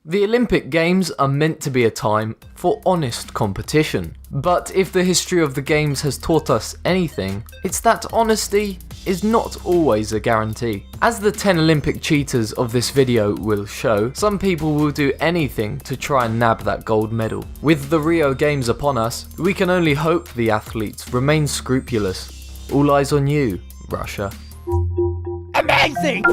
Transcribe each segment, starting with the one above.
The Olympic Games are meant to be a time for honest competition, but if the history of the Games has taught us anything, it's that honesty is not always a guarantee. As the 10 Olympic cheaters of this video will show, some people will do anything to try and nab that gold medal. With the Rio Games upon us, we can only hope the athletes remain scrupulous. All eyes on you, Russia. Amazing!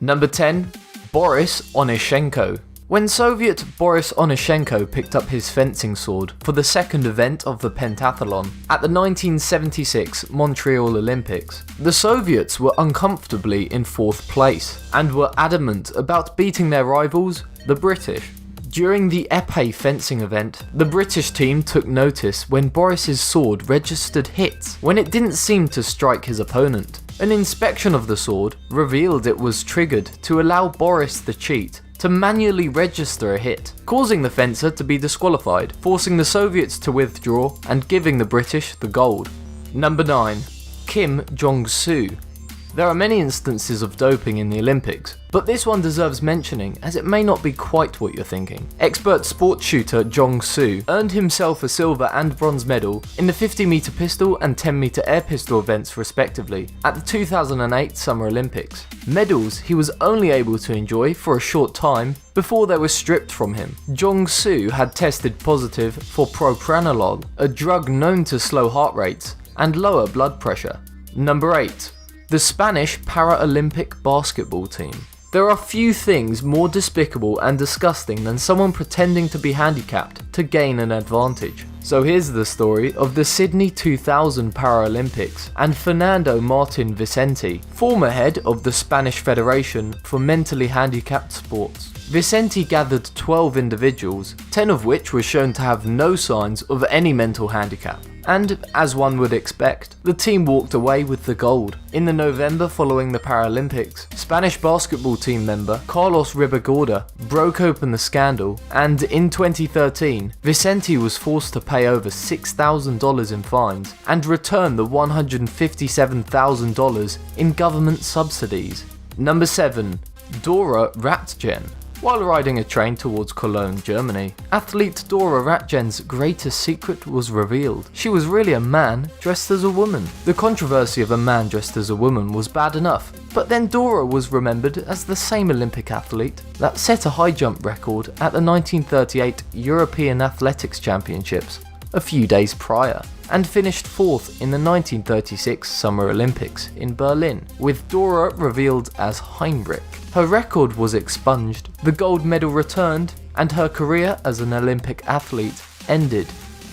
Number 10. Boris Onishchenko. When Soviet Boris Onishchenko picked up his fencing sword for the second event of the pentathlon at the 1976 Montreal Olympics, the Soviets were uncomfortably in 4th place and were adamant about beating their rivals, the British. During the épée fencing event, the British team took notice when Boris's sword registered hits when it didn't seem to strike his opponent. An inspection of the sword revealed it was triggered to allow Boris the cheat to manually register a hit, causing the fencer to be disqualified, forcing the Soviets to withdraw and giving the British the gold. Number 9. Jong Soo. There are many instances of doping in the Olympics, but this one deserves mentioning as it may not be quite what you're thinking. Expert sports shooter Jong Soo earned himself a silver and bronze medal in the 50-meter pistol and 10-meter air pistol events respectively at the 2008 Summer Olympics. Medals he was only able to enjoy for a short time before they were stripped from him. Jong Soo had tested positive for propranolol, a drug known to slow heart rates and lower blood pressure. Number 8. The Spanish Paralympic basketball team. There are few things more despicable and disgusting than someone pretending to be handicapped to gain an advantage. So here's the story of the Sydney 2000 Paralympics and Fernando Martin Vicente, former head of the Spanish Federation for Mentally Handicapped Sports. Vicente gathered 12 individuals, 10 of which were shown to have no signs of any mental handicap. And, as one would expect, the team walked away with the gold. In the November following the Paralympics, Spanish basketball team member Carlos Ribagorda broke open the scandal, and in 2013, Vicente was forced to pay over $6,000 in fines and return the $157,000 in government subsidies. Number 7. Dora Ratgen. While riding a train towards Cologne, Germany, athlete Dora Ratgen's greatest secret was revealed. She was really a man dressed as a woman. The controversy of a man dressed as a woman was bad enough, but then Dora was remembered as the same Olympic athlete that set a high jump record at the 1938 European Athletics Championships a few days prior, and finished 4th in the 1936 Summer Olympics in Berlin, with Dora revealed as Heinrich. Her record was expunged, the gold medal returned, and her career as an Olympic athlete ended.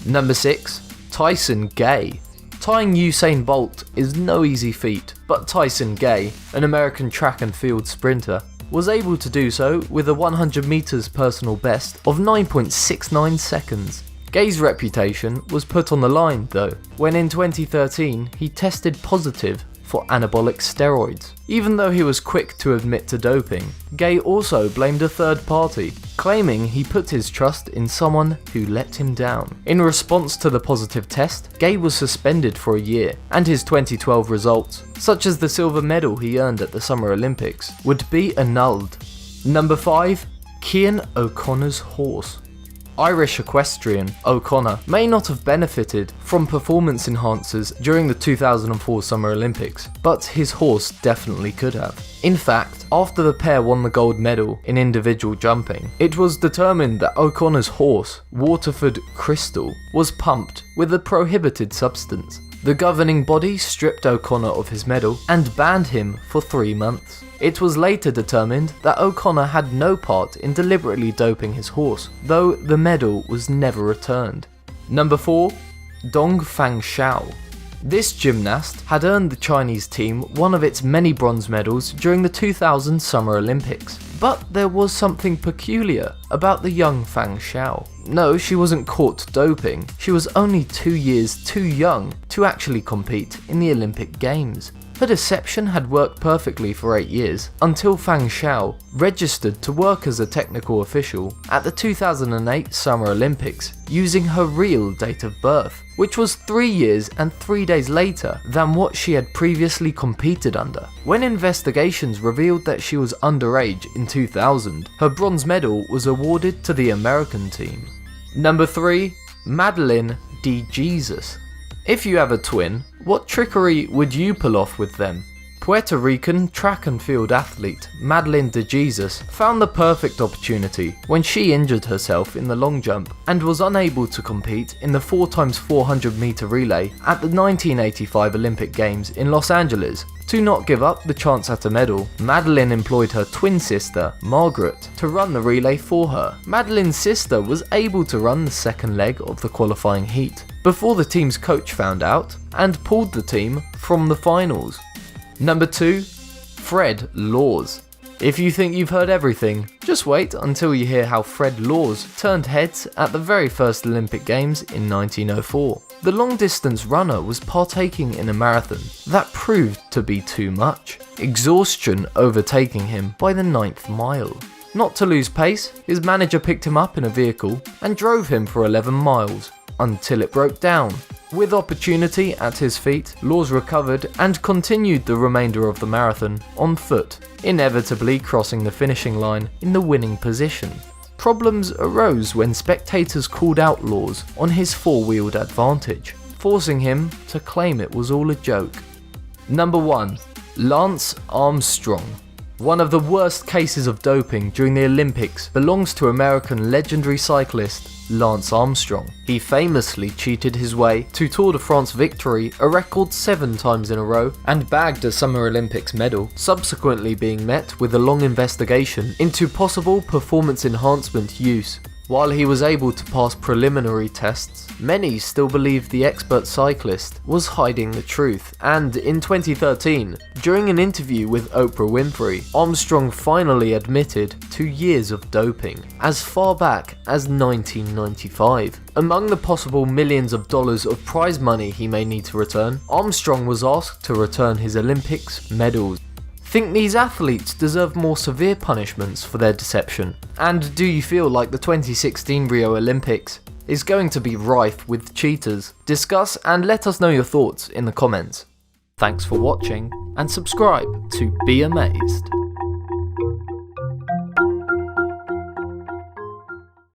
Number 6. Tyson Gay. Tying Usain Bolt is no easy feat, but Tyson Gay, an American track and field sprinter, was able to do so with a 100 meters personal best of 9.69 seconds. Gay's reputation was put on the line though, when in 2013 he tested positive for anabolic steroids. Even though he was quick to admit to doping, Gay also blamed a third party, claiming he put his trust in someone who let him down. In response to the positive test, Gay was suspended for a year, and his 2012 results, such as the silver medal he earned at the Summer Olympics, would be annulled. Number 5. Keon O'Connor's horse. Irish equestrian O'Connor may not have benefited from performance enhancers during the 2004 Summer Olympics, but his horse definitely could have. In fact, after the pair won the gold medal in individual jumping, it was determined that O'Connor's horse, Waterford Crystal, was pumped with a prohibited substance. The governing body stripped O'Connor of his medal and banned him for 3 months. It was later determined that O'Connor had no part in deliberately doping his horse, though the medal was never returned. Number 4. Dongfang Shou. This gymnast had earned the Chinese team one of its many bronze medals during the 2000 Summer Olympics. But there was something peculiar about the young Fang Shou. No, she wasn't caught doping. She was only 2 years too young to actually compete in the Olympic Games. Her deception had worked perfectly for 8 years, until Fang Shou registered to work as a technical official at the 2008 Summer Olympics using her real date of birth, which was 3 years and 3 days later than what she had previously competed under. When investigations revealed that she was underage in 2000, her bronze medal was awarded to the American team. Number 3. Madeleine De Jesus. If you have a twin, what trickery would you pull off with them? Puerto Rican track and field athlete Madeleine De Jesus found the perfect opportunity when she injured herself in the long jump and was unable to compete in the 4x400 meter relay at the 1985 Olympic Games in Los Angeles. To not give up the chance at a medal, Madeleine employed her twin sister, Margaret, to run the relay for her. Madeleine's sister was able to run the second leg of the qualifying heat before the team's coach found out and pulled the team from the finals. Number 2. Fred Laws. If you think you've heard everything, just wait until you hear how Fred Laws turned heads at the very first Olympic Games in 1904. The long-distance runner was partaking in a marathon that proved to be too much, exhaustion overtaking him by the 9th mile. Not to lose pace, his manager picked him up in a vehicle and drove him for 11 miles, until it broke down. With opportunity at his feet, Laws recovered and continued the remainder of the marathon on foot, inevitably crossing the finishing line in the winning position. Problems arose when spectators called out Laws on his four-wheeled advantage, forcing him to claim it was all a joke. Number 1. Lance Armstrong. One of the worst cases of doping during the Olympics belongs to American legendary cyclist Lance Armstrong. He famously cheated his way to Tour de France victory a record 7 times in a row and bagged a Summer Olympics medal, subsequently being met with a long investigation into possible performance enhancement use. While he was able to pass preliminary tests, many still believed the expert cyclist was hiding the truth, and in 2013, during an interview with Oprah Winfrey, Armstrong finally admitted to years of doping, as far back as 1995. Among the possible millions of dollars of prize money he may need to return, Armstrong was asked to return his Olympics medals. Think these athletes deserve more severe punishments for their deception? And do you feel like the 2016 Rio Olympics is going to be rife with cheaters? Discuss and let us know your thoughts in the comments. Thanks for watching and subscribe to Be Amazed.